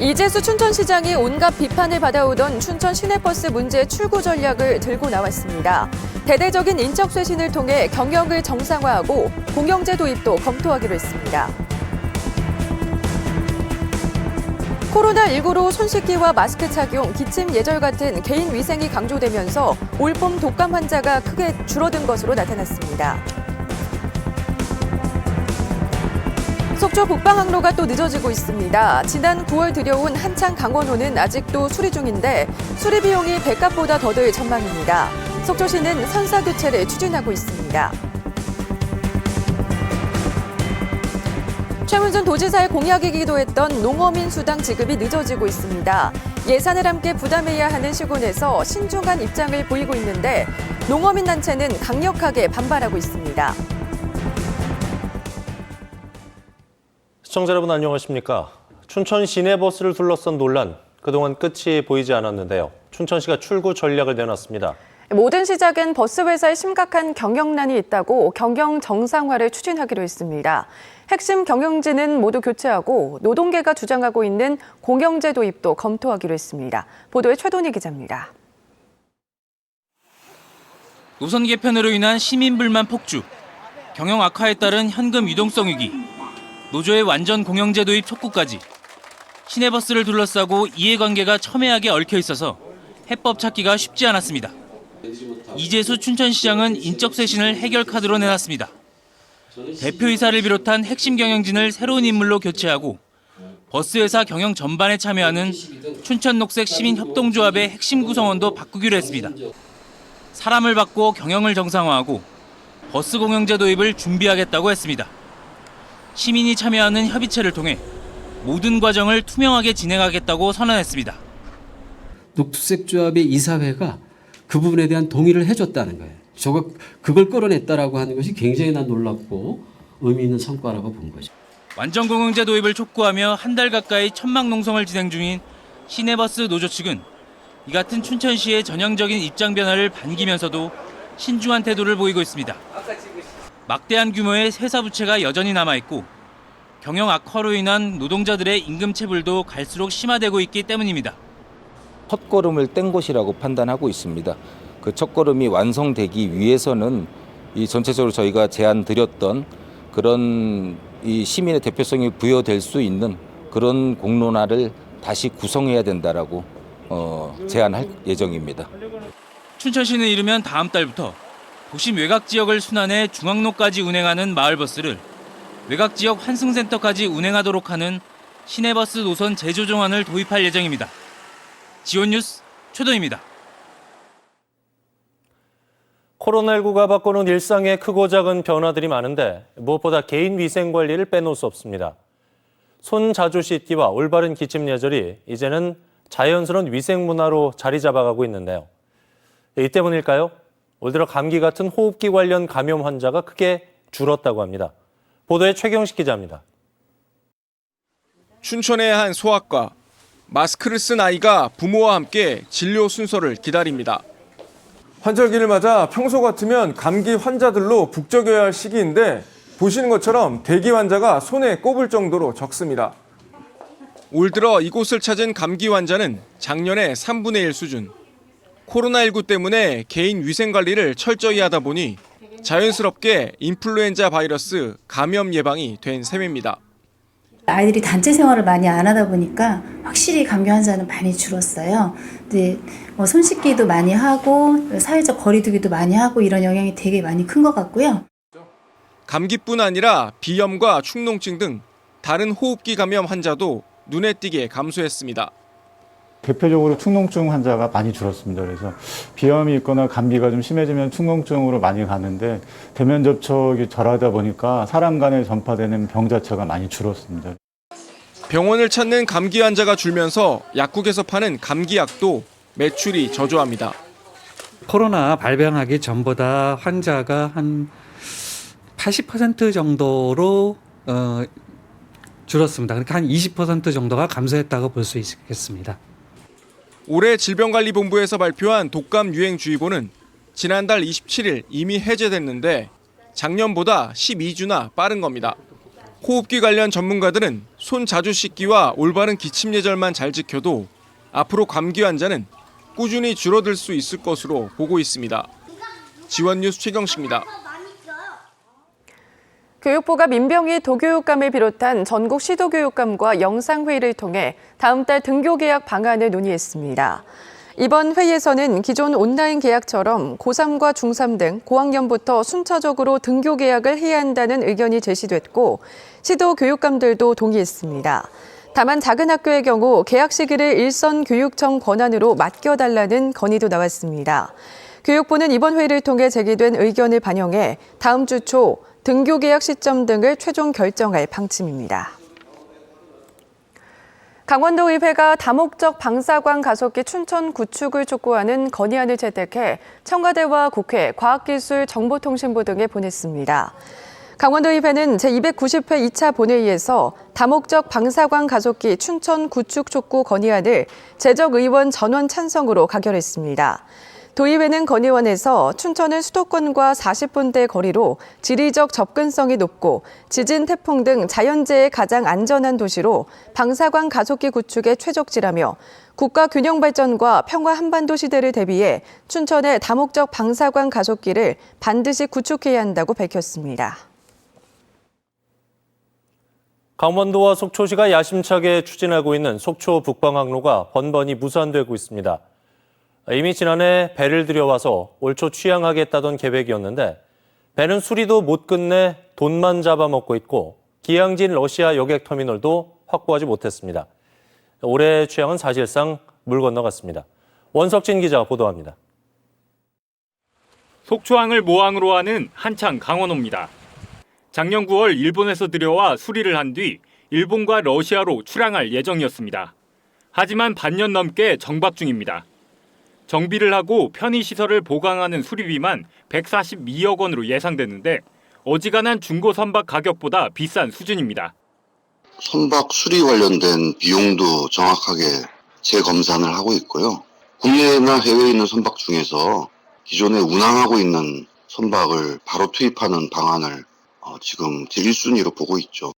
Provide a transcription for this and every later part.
이재수 춘천시장이 온갖 비판을 받아오던 춘천 시내버스 문제 출구 전략을 들고 나왔습니다. 대대적인 인적 쇄신을 통해 경영을 정상화하고 공영제 도입도 검토하기로 했습니다. 코로나19로 손 씻기와 마스크 착용, 기침 예절 같은 개인 위생이 강조되면서 올봄 독감 환자가 크게 줄어든 것으로 나타났습니다. 속초 북방항로가 또 늦어지고 있습니다. 지난 9월 들여온 한창 강원호는 아직도 수리 중인데 수리 비용이 백값보다 더 들 전망입니다. 속초시는 선사 교체를 추진하고 있습니다. 최문순 도지사의 공약이기도 했던 농어민 수당 지급이 늦어지고 있습니다. 예산을 함께 부담해야 하는 시군에서 신중한 입장을 보이고 있는데 농어민 단체는 강력하게 반발하고 있습니다. 시청자 여러분 안녕하십니까? 춘천 시내버스를 둘러싼 논란, 그동안 끝이 보이지 않았는데요. 춘천시가 출구 전략을 내놨습니다. 모든 시작은 버스 회사에 심각한 경영난이 있다고 경영 정상화를 추진하기로 했습니다. 핵심 경영진은 모두 교체하고 노동계가 주장하고 있는 공영제 도입도 검토하기로 했습니다. 보도에 최돈희 기자입니다. 노선 개편으로 인한 시민 불만 폭주, 경영 악화에 따른 현금 유동성 위기, 노조의 완전 공영제 도입 촉구까지 시내버스를 둘러싸고 이해관계가 첨예하게 얽혀 있어서 해법 찾기가 쉽지 않았습니다. 이재수 춘천시장은 인적 쇄신을 해결 카드로 내놨습니다. 대표이사를 비롯한 핵심 경영진을 새로운 인물로 교체하고 버스회사 경영 전반에 참여하는 춘천녹색 시민협동조합의 핵심 구성원도 바꾸기로 했습니다. 사람을 바꿔 경영을 정상화하고 버스 공영제 도입을 준비하겠다고 했습니다. 시민이 참여하는 협의체를 통해 모든 과정을 투명하게 진행하겠다고 선언했습니다. 녹색조합의 이사회가 그 부분에 대한 동의를 해줬다는 거예요. 그걸 끌어냈다라고 하는 것이 굉장히 난 놀랍고 의미 있는 성과라고 본 거죠. 완전 공영제 도입을 촉구하며 한 달 가까이 천막 농성을 진행 중인 시내버스 노조 측은 이 같은 춘천시의 전형적인 입장 변화를 반기면서도 신중한 태도를 보이고 있습니다. 막대한 규모의 회사 부채가 여전히 남아있고 경영 악화로 인한 노동자들의 임금 체불도 갈수록 심화되고 있기 때문입니다. 첫걸음을 뗀 것이라고 판단하고 있습니다. 그 첫걸음이 완성되기 위해서는 이 전체적으로 저희가 제안 드렸던 그런 이 시민의 대표성이 부여될 수 있는 그런 공론화를 다시 구성해야 된다라고 제안할 예정입니다. 춘천시는 이르면 다음 달부터 도심 외곽 지역을 순환해 중앙로까지 운행하는 마을버스를 외곽 지역 환승센터까지 운행하도록 하는 시내버스 노선 재조정안을 도입할 예정입니다. 지원뉴스 최도입니다. 코로나19가 바꾸는 일상에 크고 작은 변화들이 많은데 무엇보다 개인 위생 관리를 빼놓을 수 없습니다. 손 자주 씻기와 올바른 기침 예절이 이제는 자연스러운 위생 문화로 자리 잡아가고 있는데요. 이 때문일까요? 올 들어 감기 같은 호흡기 관련 감염 환자가 크게 줄었다고 합니다. 보도에 최경식 기자입니다. 춘천의 한 소아과, 마스크를 쓴 아이가 부모와 함께 진료 순서를 기다립니다. 환절기를 맞아 평소 같으면 감기 환자들로 북적여야 할 시기인데 보시는 것처럼 대기 환자가 손에 꼽을 정도로 적습니다. 올 들어 이곳을 찾은 감기 환자는 작년의 3분의 1 수준. 코로나19 때문에 개인 위생 관리를 철저히 하다 보니 자연스럽게 인플루엔자 바이러스 감염 예방이 된 셈입니다. 아이들이 단체 생활을 많이 안 하다 보니까 확실히 감기 환자는 많이 줄었어요. 근데 손 씻기도 많이 하고 사회적 거리두기도 많이 하고 이런 영향이 되게 많이 큰 것 같고요. 감기뿐 아니라 비염과 축농증 등 다른 호흡기 감염 환자도 눈에 띄게 감소했습니다. 대표적으로 축농증 환자가 많이 줄었습니다. 그래서 비염이 있거나 감기가 좀 심해지면 축농증으로 많이 가는데 대면 접촉이 덜하다 보니까 사람 간에 전파되는 병 자체가 많이 줄었습니다. 병원을 찾는 감기 환자가 줄면서 약국에서 파는 감기약도 매출이 저조합니다. 코로나 발병하기 전보다 환자가 한 80% 정도로 줄었습니다. 그러니까 한 20% 정도가 감소했다고 볼 수 있겠습니다. 올해 질병관리본부에서 발표한 독감유행주의보는 지난달 27일 이미 해제됐는데 작년보다 12주나 빠른 겁니다. 호흡기 관련 전문가들은 손 자주 씻기와 올바른 기침 예절만 잘 지켜도 앞으로 감기 환자는 꾸준히 줄어들 수 있을 것으로 보고 있습니다. 지원뉴스 최경식입니다. 교육부가 민병희 도교육감을 비롯한 전국 시도교육감과 영상회의를 통해 다음 달 등교 계약 방안을 논의했습니다. 이번 회의에서는 기존 온라인 계약처럼 고3과 중3 등 고학년부터 순차적으로 등교 계약을 해야 한다는 의견이 제시됐고 시도교육감들도 동의했습니다. 다만 작은 학교의 경우 계약 시기를 일선교육청 권한으로 맡겨달라는 건의도 나왔습니다. 교육부는 이번 회의를 통해 제기된 의견을 반영해 다음 주 초 등교 계약 시점 등을 최종 결정할 방침입니다. 강원도의회가 다목적 방사광 가속기 춘천 구축을 촉구하는 건의안을 채택해 청와대와 국회, 과학기술정보통신부 등에 보냈습니다. 강원도의회는 제290회 2차 본회의에서 다목적 방사광 가속기 춘천 구축 촉구 건의안을 재적의원 전원 찬성으로 가결했습니다. 도의회는 건의원에서 춘천은 수도권과 40분대 거리로 지리적 접근성이 높고 지진, 태풍 등 자연재해에 가장 안전한 도시로 방사광 가속기 구축에 최적지라며 국가 균형 발전과 평화 한반도 시대를 대비해 춘천의 다목적 방사광 가속기를 반드시 구축해야 한다고 밝혔습니다. 강원도와 속초시가 야심차게 추진하고 있는 속초 북방항로가 번번이 무산되고 있습니다. 이미 지난해 배를 들여와서 올 초 취항하겠다던 계획이었는데 배는 수리도 못 끝내 돈만 잡아먹고 있고 기항진 러시아 여객터미널도 확보하지 못했습니다. 올해 취항은 사실상 물 건너갔습니다. 원석진 기자가 보도합니다. 속초항을 모항으로 하는 한창 강원호입니다. 작년 9월 일본에서 들여와 수리를 한 뒤 일본과 러시아로 출항할 예정이었습니다. 하지만 반년 넘게 정박 중입니다. 정비를 하고 편의시설을 보강하는 수리비만 142억 원으로 예상됐는데 어지간한 중고 선박 가격보다 비싼 수준입니다. 선박 수리 관련된 비용도 정확하게 재검산을 하고 있고요. 국내나 해외에 있는 선박 중에서 기존에 운항하고 있는 선박을 바로 투입하는 방안을 지금 제1순위로 보고 있죠.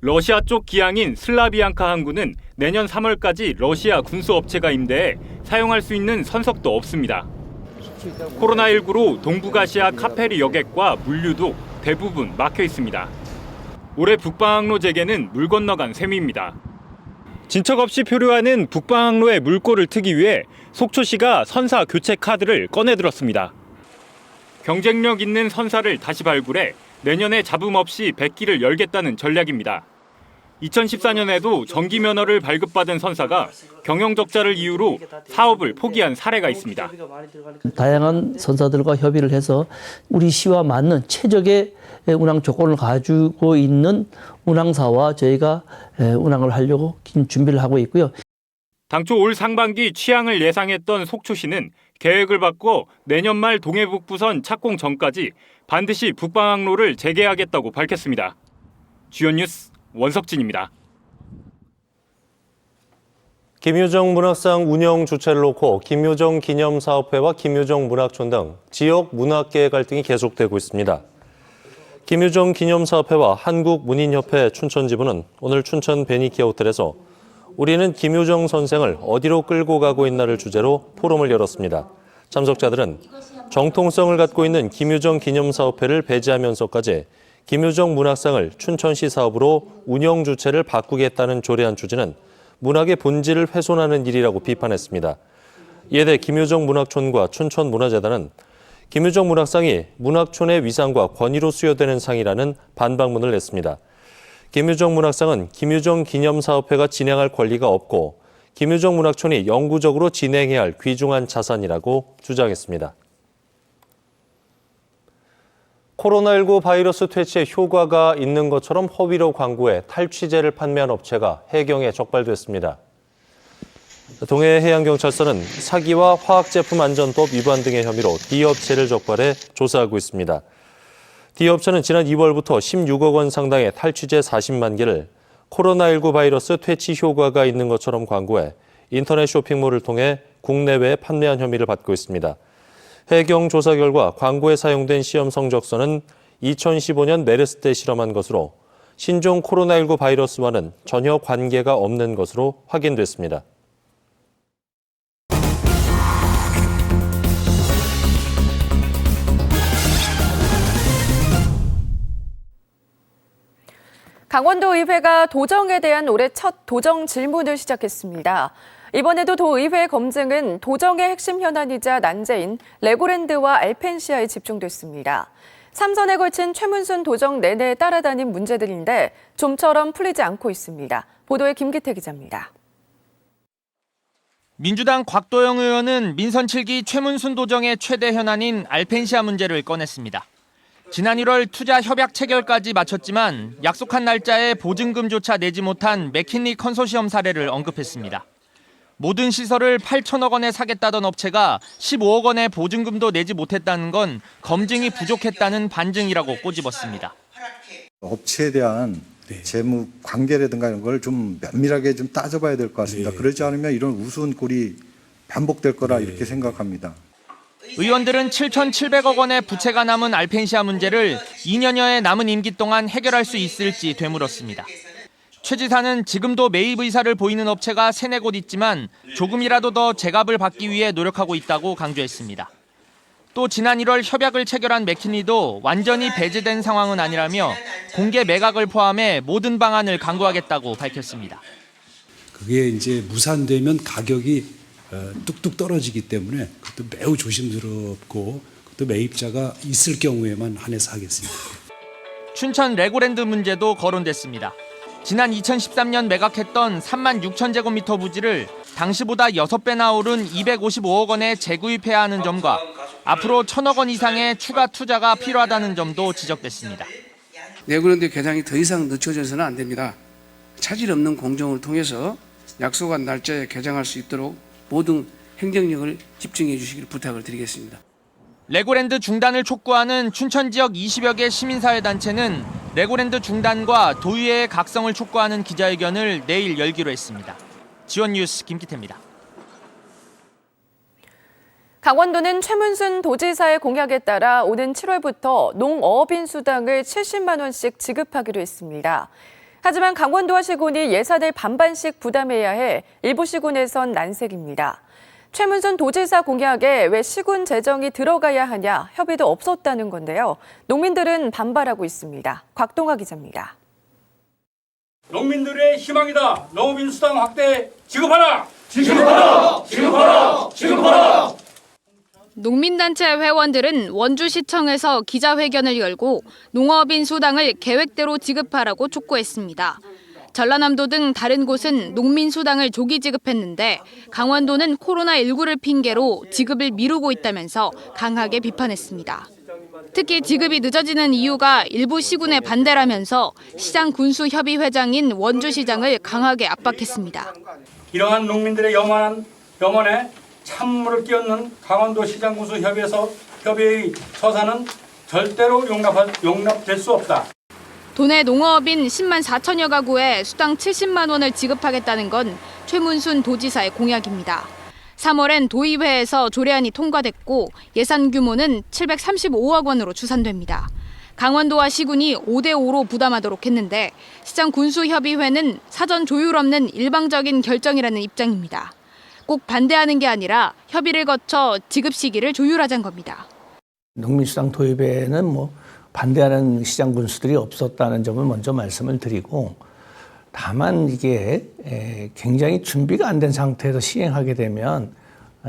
러시아 쪽 기항인 슬라비앙카 항구는 내년 3월까지 러시아 군수업체가 임대해 사용할 수 있는 선석도 없습니다. 코로나19로 동북아시아 카페리 여객과 물류도 대부분 막혀 있습니다. 올해 북방항로 재개는 물 건너간 셈입니다. 진척 없이 표류하는 북방항로의 물꼬를 트기 위해 속초시가 선사 교체 카드를 꺼내들었습니다. 경쟁력 있는 선사를 다시 발굴해 내년에 잡음 없이 백기를 열겠다는 전략입니다. 2014년에도 정기 면허를 발급받은 선사가 경영 적자를 이유로 사업을 포기한 사례가 있습니다. 다양한 선사들과 협의를 해서 우리 시와 맞는 최적의 운항 조건을 가지고 있는 운항사와 저희가 운항을 하려고 준비를 하고 있고요. 당초 올 상반기 취항을 예상했던 속초시는 계획을 바꿔 내년 말 동해북부선 착공 전까지 반드시 북방항로를 재개하겠다고 밝혔습니다. 주연 뉴스 원석진입니다. 김유정 문학상 운영 주체를 놓고 김유정 기념사업회와 김유정 문학촌 등 지역 문학계의 갈등이 계속되고 있습니다. 김유정 기념사업회와 한국문인협회 춘천지부는 오늘 춘천 베니키아 호텔에서 우리는 김유정 선생을 어디로 끌고 가고 있나를 주제로 포럼을 열었습니다. 참석자들은 정통성을 갖고 있는 김유정 기념사업회를 배제하면서까지 김유정 문학상을 춘천시 사업으로 운영 주체를 바꾸겠다는 조례안 추진은 문학의 본질을 훼손하는 일이라고 비판했습니다. 이에 대해 김유정 문학촌과 춘천문화재단은 김유정 문학상이 문학촌의 위상과 권위로 수여되는 상이라는 반박문을 냈습니다. 김유정 문학상은 김유정 기념사업회가 진행할 권리가 없고 김유정 문학촌이 영구적으로 진행해야 할 귀중한 자산이라고 주장했습니다. 코로나19 바이러스 퇴치에 효과가 있는 것처럼 허위로 광고해 탈취제를 판매한 업체가 해경에 적발됐습니다. 동해해양경찰서는 사기와 화학제품안전법 위반 등의 혐의로 D업체를 적발해 조사하고 있습니다. D업체는 지난 2월부터 16억 원 상당의 탈취제 40만 개를 코로나19 바이러스 퇴치 효과가 있는 것처럼 광고해 인터넷 쇼핑몰을 통해 국내외에 판매한 혐의를 받고 있습니다. 해경 조사 결과 광고에 사용된 시험 성적서는 2015년 메르스 때 실험한 것으로 신종 코로나19 바이러스와는 전혀 관계가 없는 것으로 확인됐습니다. 강원도의회가 도정에 대한 올해 첫 도정 질문을 시작했습니다. 이번에도 도의회 검증은 도정의 핵심 현안이자 난제인 레고랜드와 알펜시아에 집중됐습니다. 3선에 걸친 최문순 도정 내내 따라다닌 문제들인데 좀처럼 풀리지 않고 있습니다. 보도에 김기태 기자입니다. 민주당 곽도영 의원은 민선 7기 최문순 도정의 최대 현안인 알펜시아 문제를 꺼냈습니다. 지난 1월 투자 협약 체결까지 마쳤지만 약속한 날짜에 보증금조차 내지 못한 맥킨리 컨소시엄 사례를 언급했습니다. 모든 시설을 8천억 원에 사겠다던 업체가 15억 원의 보증금도 내지 못했다는 건 검증이 부족했다는 반증이라고 꼬집었습니다. 업체에 대한 재무 관계라든가 이런 걸 좀 면밀하게 좀 따져봐야 될 것 같습니다. 그러지 않으면 이런 우스운 꼴이 반복될 거라 이렇게 생각합니다. 의원들은 7,700억 원의 부채가 남은 알펜시아 문제를 2년여의 남은 임기 동안 해결할 수 있을지 되물었습니다. 최 지사는 지금도 매입 의사를 보이는 업체가 3-4곳 있지만 조금이라도 더 제값을 받기 위해 노력하고 있다고 강조했습니다. 또 지난 1월 협약을 체결한 맥킨리도 완전히 배제된 상황은 아니라며 공개 매각을 포함해 모든 방안을 강구하겠다고 밝혔습니다. 그게 이제 무산되면 가격이 뚝뚝 떨어지기 때문에 그것도 매우 조심스럽고 그것도 매입자가 있을 경우에만 한해서 하겠습니다. 춘천 레고랜드 문제도 거론됐습니다. 지난 2013년 매각했던 3만 6천 제곱미터 부지를 당시보다 6배나 오른 255억 원에 재구입해야 하는 점과 앞으로 1,000억 원 이상의 추가 투자가 필요하다는 점도 지적됐습니다. 레고랜드 개장이 더 이상 늦춰져서는 안 됩니다. 차질 없는 공정을 통해서 약속한 날짜에 개장할 수 있도록 모든 행정력을 집중해 주시길 부탁을 드리겠습니다. 레고랜드 중단을 촉구하는 춘천 지역 20여 개 시민사회단체는 레고랜드 중단과 도의회의 각성을 촉구하는 기자회견을 내일 열기로 했습니다. 지원뉴스 김기태입니다. 강원도는 최문순 도지사의 공약에 따라 오는 7월부터 농어업인 수당을 70만 원씩 지급하기로 했습니다. 하지만 강원도와 시군이 예산을 반반씩 부담해야 해 일부 시군에선 난색입니다. 최문순 도지사 공약에 왜 시군 재정이 들어가야 하냐 협의도 없었다는 건데요. 농민들은 반발하고 있습니다. 곽동아 기자입니다. 농민들의 희망이다. 농업인 수당 확대 지급하라! 지급하라! 지급하라! 지급하라! 농민단체 회원들은 원주시청에서 기자회견을 열고 농업인 수당을 계획대로 지급하라고 촉구했습니다. 전라남도 등 다른 곳은 농민 수당을 조기 지급했는데 강원도는 코로나19를 핑계로 지급을 미루고 있다면서 강하게 비판했습니다. 특히 지급이 늦어지는 이유가 일부 시군의 반대라면서 시장 군수 협의 회장인 원주시장을 강하게 압박했습니다. 이러한 농민들의 염원에 찬물을 끼얹는 강원도 시장 군수 협의회의 처사는 절대로 용납될 수 없다. 도내 농어업인 10만 4천여 가구에 수당 70만 원을 지급하겠다는 건 최문순 도지사의 공약입니다. 3월엔 도의회에서 조례안이 통과됐고 예산 규모는 735억 원으로 추산됩니다. 강원도와 시군이 5대5로 부담하도록 했는데 시장 군수협의회는 사전 조율 없는 일방적인 결정이라는 입장입니다. 꼭 반대하는 게 아니라 협의를 거쳐 지급 시기를 조율하자는 겁니다. 농민수당 도입에는 반대하는 시장 군수들이 없었다는 점을 먼저 말씀을 드리고, 다만 이게 굉장히 준비가 안 된 상태에서 시행하게 되면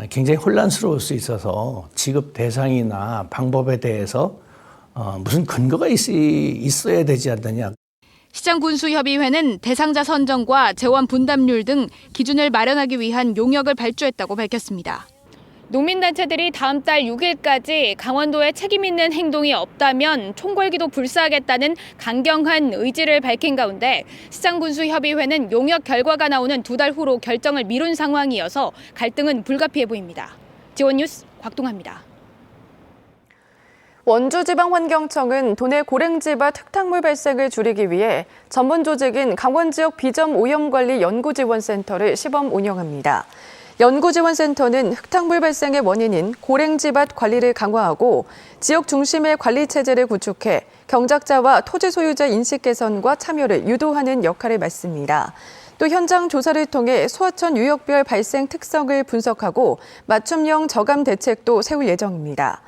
굉장히 혼란스러울 수 있어서 지급 대상이나 방법에 대해서 무슨 근거가 있어야 되지 않느냐. 시장군수협의회는 대상자 선정과 재원 분담률 등 기준을 마련하기 위한 용역을 발주했다고 밝혔습니다. 농민단체들이 다음 달 6일까지 강원도에 책임 있는 행동이 없다면 총 걸기도 불사하겠다는 강경한 의지를 밝힌 가운데 시장군수협의회는 용역 결과가 나오는 2달 후로 결정을 미룬 상황이어서 갈등은 불가피해 보입니다. 지원뉴스 곽동아입니다. 원주지방환경청은 도내 고랭지밭 흙탕물 발생을 줄이기 위해 전문 조직인 강원지역 비점 오염관리 연구지원센터를 시범 운영합니다. 연구지원센터는 흙탕물 발생의 원인인 고랭지밭 관리를 강화하고 지역 중심의 관리 체제를 구축해 경작자와 토지 소유자 인식 개선과 참여를 유도하는 역할을 맡습니다. 또 현장 조사를 통해 소하천 유역별 발생 특성을 분석하고 맞춤형 저감 대책도 세울 예정입니다.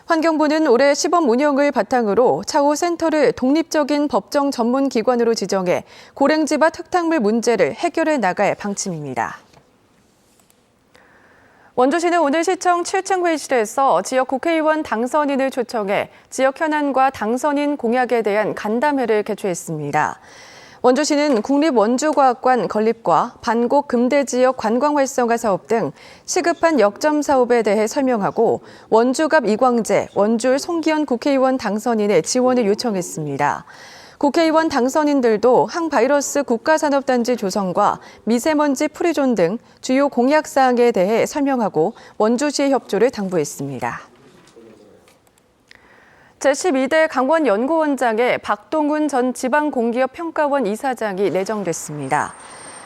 환경부는 올해 시범 운영을 바탕으로 차후 센터를 독립적인 법정 전문 기관으로 지정해 고랭지밭 흙탕물 문제를 해결해 나갈 방침입니다. 원주시는 오늘 시청 7층 회의실에서 지역 국회의원 당선인을 초청해 지역 현안과 당선인 공약에 대한 간담회를 개최했습니다. 원주시는 국립원주과학관 건립과 반곡 금대지역 관광활성화 사업 등 시급한 역점 사업에 대해 설명하고 원주갑 이광재, 원주 송기현 국회의원 당선인의 지원을 요청했습니다. 국회의원 당선인들도 항바이러스 국가산업단지 조성과 미세먼지 프리존 등 주요 공약사항에 대해 설명하고 원주시의 협조를 당부했습니다. 제12대 강원연구원장에 박동훈 전 지방공기업평가원 이사장이 내정됐습니다.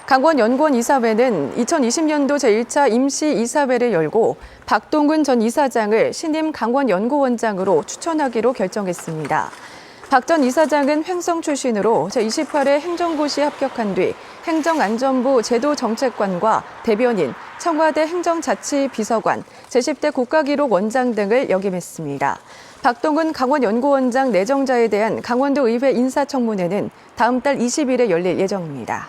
강원연구원 이사회는 2020년도 제1차 임시이사회를 열고 박동훈 전 이사장을 신임 강원연구원장으로 추천하기로 결정했습니다. 박 전 이사장은 횡성 출신으로 제28회 행정고시에 합격한 뒤 행정안전부 제도정책관과 대변인, 청와대 행정자치비서관, 제10대 국가기록원장 등을 역임했습니다. 박동훈 강원연구원장 내정자에 대한 강원도 의회 인사청문회는 다음 달 20일에 열릴 예정입니다.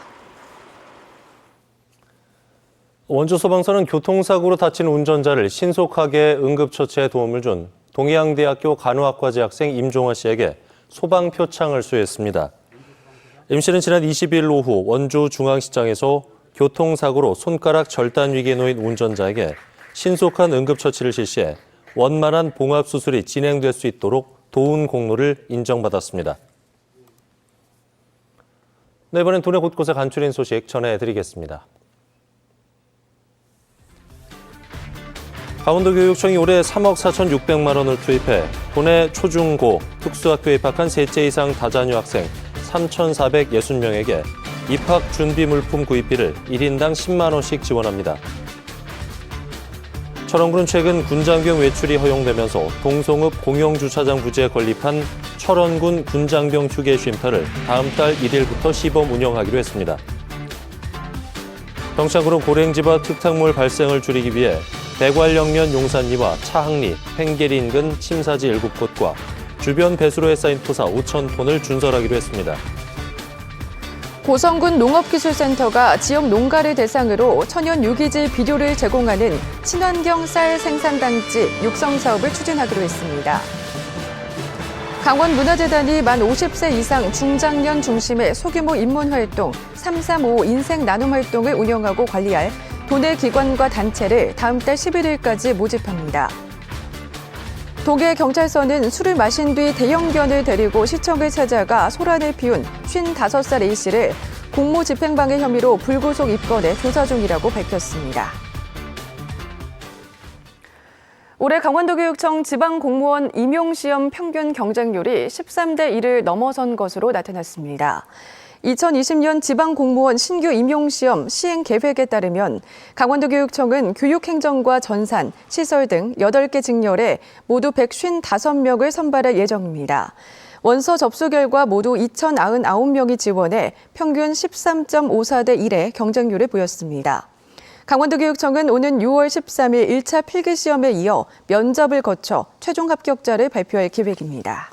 원주소방서는 교통사고로 다친 운전자를 신속하게 응급처치에 도움을 준 동해안대학교 간호학과 재학생 임종화 씨에게 소방표창을 수여했습니다. 임 씨는 지난 22일 오후 원주 중앙시장에서 교통사고로 손가락 절단 위기에 놓인 운전자에게 신속한 응급처치를 실시해 원만한 봉합수술이 진행될 수 있도록 도운 공로를 인정받았습니다. 네, 이번엔 도내 곳곳에 간추린 소식 전해드리겠습니다. 강원도교육청이 올해 3억 4,600만 원을 투입해 도내 초중고 특수학교에 입학한 셋째 이상 다자녀 학생 3,460명에게 입학 준비 물품 구입비를 1인당 10만 원씩 지원합니다. 철원군은 최근 군장병 외출이 허용되면서 동성읍 공영주차장 부지에 건립한 철원군 군장병 휴게 쉼터를 다음 달 1일부터 시범 운영하기로 했습니다. 평창군은 고랭지밭 흙탕물 발생을 줄이기 위해 대관령면 용산리와 차항리, 횡계리 인근 침사지 7곳과 주변 배수로에 쌓인 토사 5,000톤을 준설하기로 했습니다. 고성군 농업기술센터가 지역 농가를 대상으로 천연 유기질 비료를 제공하는 친환경 쌀 생산단지 육성 사업을 추진하기로 했습니다. 강원문화재단이 만 50세 이상 중장년 중심의 소규모 입문활동 335 인생 나눔 활동을 운영하고 관리할 도내 기관과 단체를 다음 달 11일까지 모집합니다. 동해경찰서는 술을 마신 뒤 대형견을 데리고 시청을 찾아가 소란을 피운 55살 A씨를 공무집행방해 혐의로 불구속 입건해 조사 중이라고 밝혔습니다. 올해 강원도교육청 지방공무원 임용시험 평균 경쟁률이 13대 1을 넘어선 것으로 나타났습니다. 2020년 지방공무원 신규 임용시험 시행 계획에 따르면 강원도교육청은 교육행정과 전산, 시설 등 8개 직렬에 모두 155명을 선발할 예정입니다. 원서 접수 결과 모두 2,099명이 지원해 평균 13.54대 1의 경쟁률을 보였습니다. 강원도교육청은 오는 6월 13일 1차 필기시험에 이어 면접을 거쳐 최종 합격자를 발표할 계획입니다.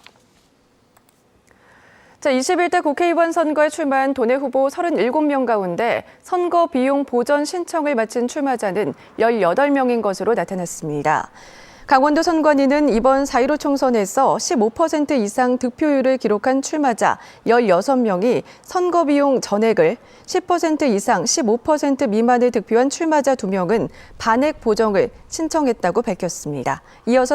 21대 국회의원 선거에 출마한 도내 후보 37명 가운데 선거 비용 보전 신청을 마친 출마자는 18명인 것으로 나타났습니다. 강원도 선관위는 이번 4.15 총선에서 15% 이상 득표율을 기록한 출마자 16명이 선거 비용 전액을 10% 이상 15% 미만을 득표한 출마자 2명은 반액 보정을 신청했다고 밝혔습니다. 이어서